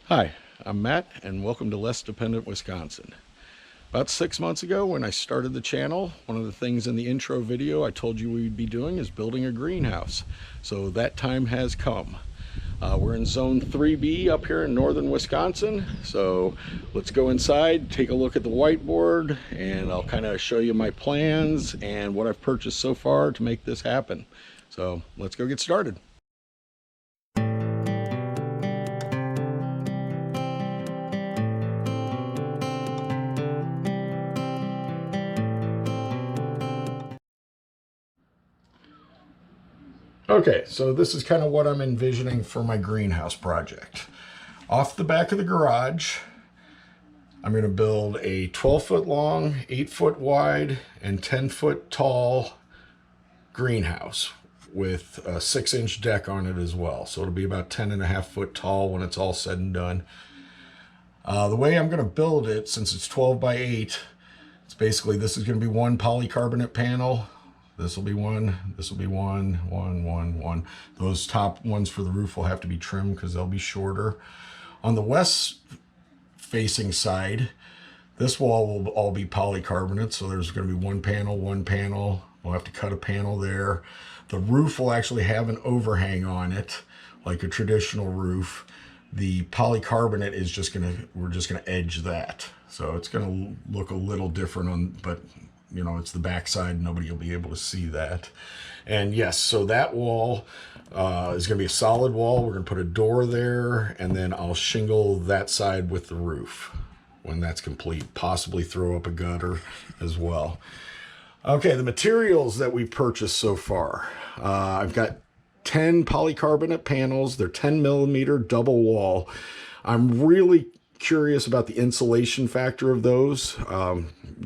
Hi, I'm Matt and welcome to Less Dependent Wisconsin. About 6 months ago when I started the channel, one of the things in the intro video I told you we'd be doing is building a greenhouse. So that time has come. We're in zone 3B up here in northern Wisconsin. So let's go inside, take a look at the whiteboard, and I'll kind of show you my plans and what I've purchased so far to make this happen. So let's go get started. Okay, so this is kind of what I'm envisioning for my greenhouse project. Off the back of the garage, I'm going to build a 12-foot long, 8-foot wide, and 10-foot tall greenhouse with a 6-inch deck on it as well. So it'll be about 10.5 foot tall when it's all said and done. The way I'm going to build it, since it's 12 by 8, it's basically, this is going to be one polycarbonate panel. This will be one, this will be one. Those top ones for the roof will have to be trimmed because they'll be shorter. On the west facing side, this wall will all be polycarbonate, so there's going to be one panel. We'll have to cut a panel there. The roof will actually have an overhang on it, like a traditional roof. The polycarbonate is just we're just gonna edge that. So it's gonna look a little different on, but you know, it's the backside, nobody will be able to see that. And yes, so that wall is gonna be a solid wall. We're gonna put a door there, and then I'll shingle that side with the roof when that's complete, possibly throw up a gutter as well. Okay, the materials that we purchased so far. I've got 10 polycarbonate panels. They're 10mm double wall. I'm really curious about the insulation factor of those.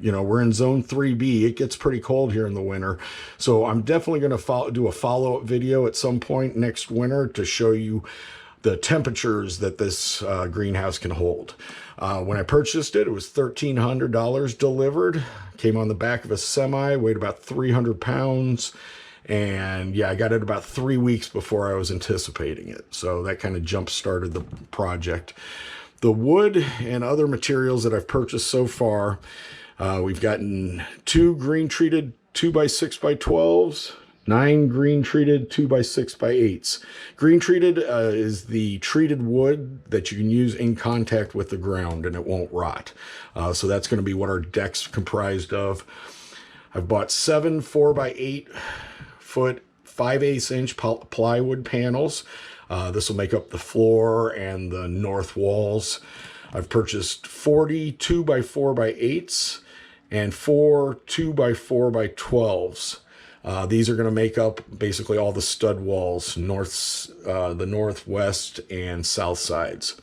You know, we're in zone 3B. It gets pretty cold here in the winter. So I'm definitely going to do a follow-up video at some point next winter to show you the temperatures that this greenhouse can hold. When I purchased it, it was $1,300 delivered. Came on the back of a semi, weighed about 300 pounds. And yeah, I got it about 3 weeks before I was anticipating it. So that kind of jump-started the project. The wood and other materials that I've purchased so far, we've gotten 2 green-treated 2x6x12s, 9 green-treated 2x6x8s. Green-treated is the treated wood that you can use in contact with the ground and it won't rot. So that's going to be what our deck's comprised of. I've bought 7 4x8 foot 5/8 inch plywood panels. This will make up the floor and the north walls. I've purchased 40 2x4x8s and 4 2x4x12s. These are going to make up basically all the stud walls, the northwest and south sides.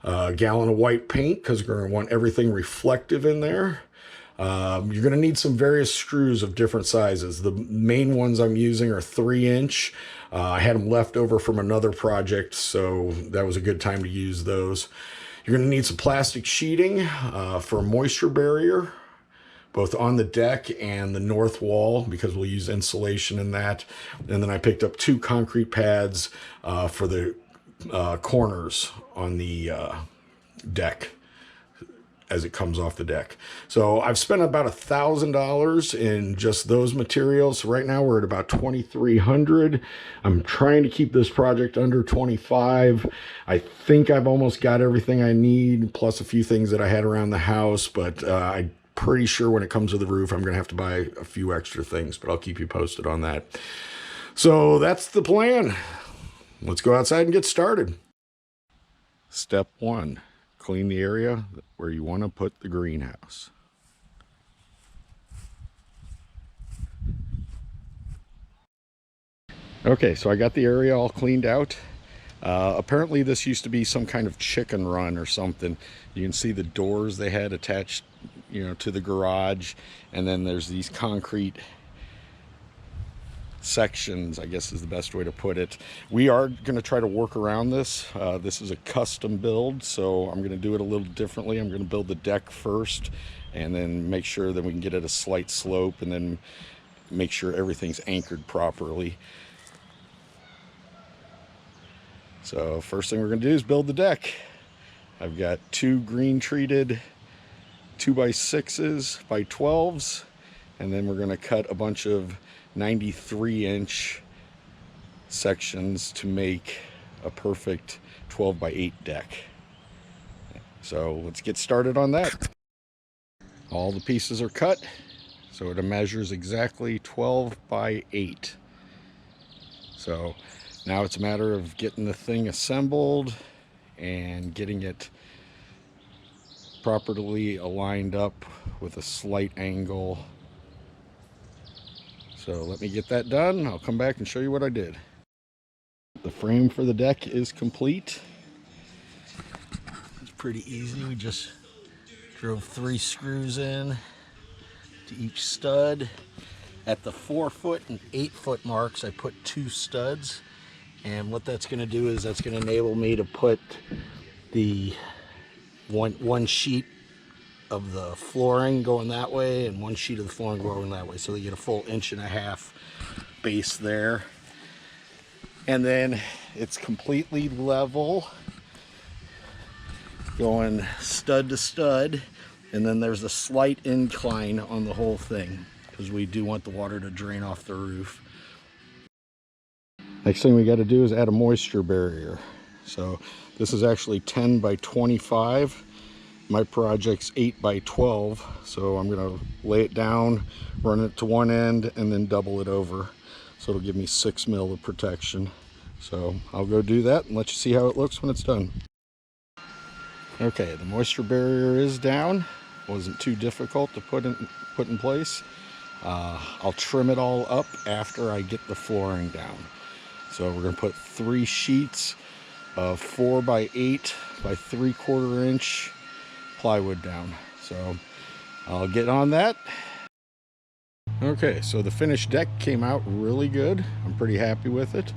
A gallon of white paint because we're going to want everything reflective in there. You're going to need some various screws of different sizes. The main ones I'm using are 3-inch. I had them left over from another project, so that was a good time to use those. You're going to need some plastic sheeting for a moisture barrier, both on the deck and the north wall, because we'll use insulation in that. And then I picked up 2 concrete pads for the corners on the deck as it comes off the deck. So I've spent about $1,000 in just those materials. Right now we're at about $2,300. I'm trying to keep this project under $25. I think I've almost got everything I need, plus a few things that I had around the house, but I'm pretty sure when it comes to the roof, I'm gonna have to buy a few extra things, but I'll keep you posted on that. So that's the plan. Let's go outside and get started. Step 1. Clean the area where you want to put the greenhouse. Okay, so I got the area all cleaned out. Apparently this used to be some kind of chicken run or something. You can see the doors they had attached, you know, to the garage, and then there's these concrete sections, I guess is the best way to put it. We are going to try to work around this. This is a custom build, so I'm going to do it a little differently. I'm going to build the deck first and then make sure that we can get it a slight slope and then make sure everything's anchored properly. So first thing we're going to do is build the deck. I've got 2 green treated 2x6s by 12s, and then we're going to cut a bunch of 93-inch sections to make a perfect 12x8 deck. So let's get started on that. All the pieces are cut, so it measures exactly 12x8. So now it's a matter of getting the thing assembled and getting it properly aligned up with a slight angle. So let me get that done. I'll come back and show you what I did. The frame for the deck is complete. It's pretty easy. We just drove 3 screws in to each stud. At the 4-foot and 8-foot marks, I put 2 studs. And what that's going to do is that's going to enable me to put the one sheet of the flooring going that way and 1 sheet of the flooring going that way, so they get a full 1.5 inch base there. And then it's completely level going stud to stud, and then there's a slight incline on the whole thing because we do want the water to drain off the roof. Next thing we got to do is add a moisture barrier. So this is actually 10 by 25. My project's 8 by 12. So I'm going to lay it down, run it to one end, and then double it over. So it'll give me 6 mil of protection. So I'll go do that and let you see how it looks when it's done. Okay, the moisture barrier is down. Wasn't too difficult to put in place. I'll trim it all up after I get the flooring down. So we're going to put 3 sheets of 4 by 8 by 3/4 inch plywood down. So I'll get on that. Okay, so the finished deck came out really good. I'm pretty happy with it.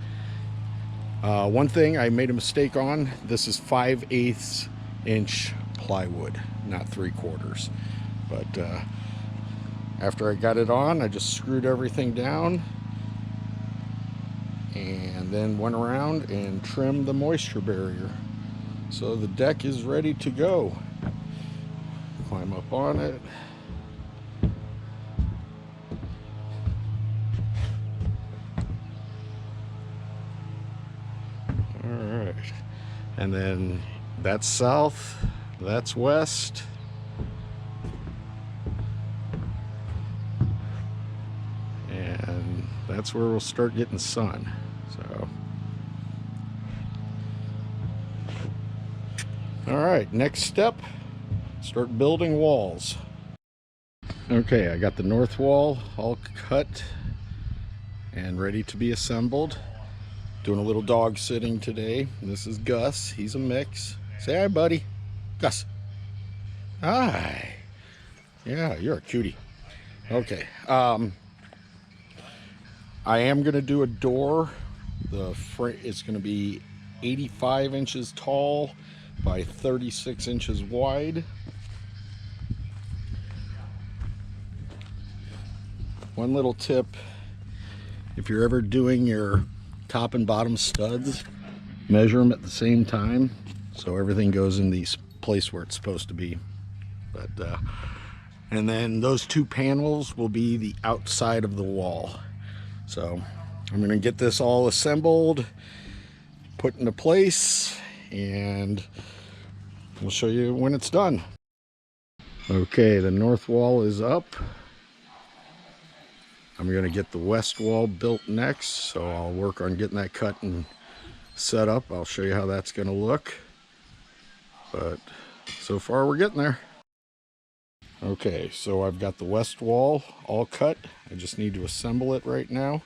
One thing I made a mistake on, this is 5/8 inch plywood, not 3/4. But after I got it on, I just screwed everything down and then went around and trimmed the moisture barrier. So the deck is ready to go. Climb up on it. All right, and then that's south, that's west. And that's where we'll start getting sun. So, all right, next step, start building walls. Okay, I got the north wall all cut and ready to be assembled. Doing a little dog sitting today. This is Gus. He's a mix. Say hi, buddy. Gus. Hi. Yeah, you're a cutie. Okay. I am going to do a door. The frame is going to be 85 inches tall by 36 inches wide. One little tip, if you're ever doing your top and bottom studs, measure them at the same time so everything goes in the place where it's supposed to be. But and then those 2 panels will be the outside of the wall. So I'm going to get this all assembled, put into place, and we'll show you when it's done. Okay, the north wall is up. I'm going to get the west wall built next, so I'll work on getting that cut and set up. I'll show you how that's going to look. But so far we're getting there. Okay, so I've got the west wall all cut. I just need to assemble it right now.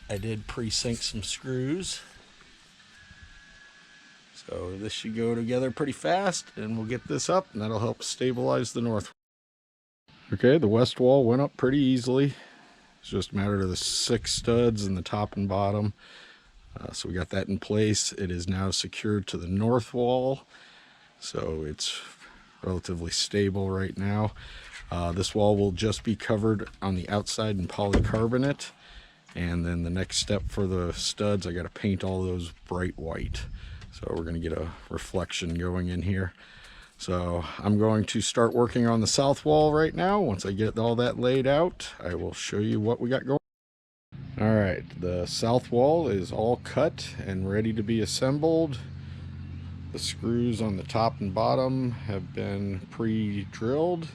I did pre-sink some screws. So this should go together pretty fast, and we'll get this up, and that'll help stabilize the north. Okay, the west wall went up pretty easily. It's just a matter of the 6 studs in the top and bottom. So we got that in place. It is now secured to the north wall, so it's relatively stable right now. This wall will just be covered on the outside in polycarbonate, and then the next step for the studs, I got to paint all those bright white. So we're going to get a reflection going in here. So I'm going to start working on the south wall right now. Once I get all that laid out, I will show you what we got going. All right, the south wall is all cut and ready to be assembled. The screws on the top and bottom have been pre-drilled.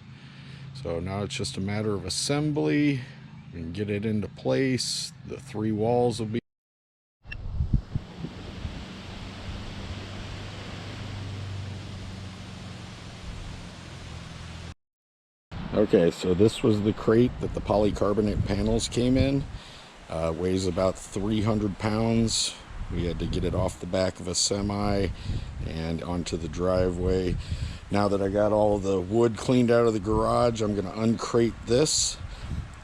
So now it's just a matter of assembly. We can get it into place. The 3 walls will be. Okay, so this was the crate that the polycarbonate panels came in. Weighs about 300 pounds. We had to get it off the back of a semi and onto the driveway. Now that I got all the wood cleaned out of the garage, I'm going to uncrate this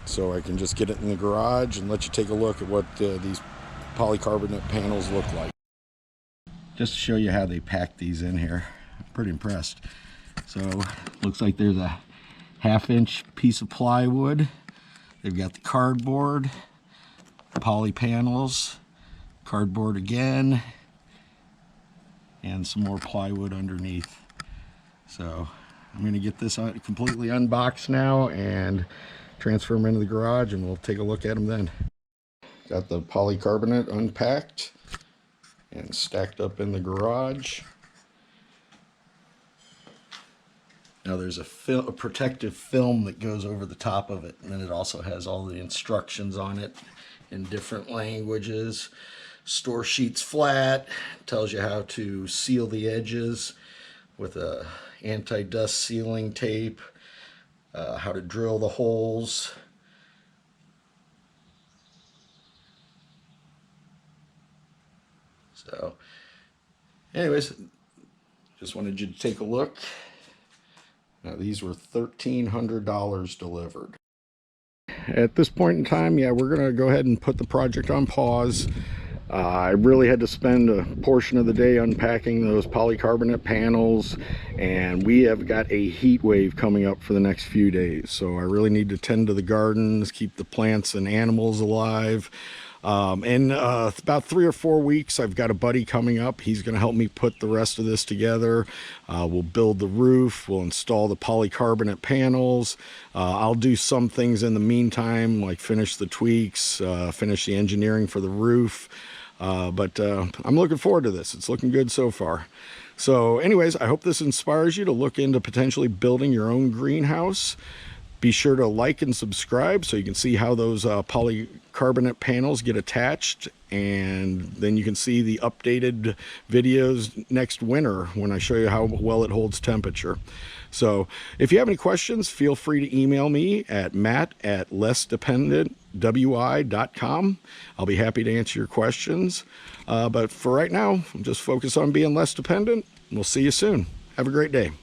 so I can just get it in the garage and let you take a look at what these polycarbonate panels look like. Just to show you how they pack these in here. I'm pretty impressed. So looks like there's a 1/2-inch piece of plywood. They've got the cardboard, poly panels, cardboard again, and some more plywood underneath. So I'm going to get this completely unboxed now and transfer them into the garage, and we'll take a look at them then. Got the polycarbonate unpacked and stacked up in the garage. Now there's a protective film that goes over the top of it, and then it also has all the instructions on it in different languages. Store sheets flat, tells you how to seal the edges with a anti-dust sealing tape, how to drill the holes. So anyways, just wanted you to take a look. Now these were $1,300 delivered. At this point in time, yeah, we're going to go ahead and put the project on pause. I really had to spend a portion of the day unpacking those polycarbonate panels, and we have got a heat wave coming up for the next few days. So I really need to tend to the gardens, keep the plants and animals alive. In about 3 or 4 weeks, I've got a buddy coming up. He's going to help me put the rest of this together. We'll build the roof. We'll install the polycarbonate panels. I'll do some things in the meantime, like finish the tweaks, finish the engineering for the roof. But I'm looking forward to this. It's looking good so far. So anyways, I hope this inspires you to look into potentially building your own greenhouse. Be sure to like and subscribe so you can see how those polycarbonate panels get attached, and then you can see the updated videos next winter when I show you how well it holds temperature. So if you have any questions, feel free to email me at matt@lessdependentwi.com. I'll be happy to answer your questions. But for right now, I'm just focused on being less dependent. We'll see you soon. Have a great day.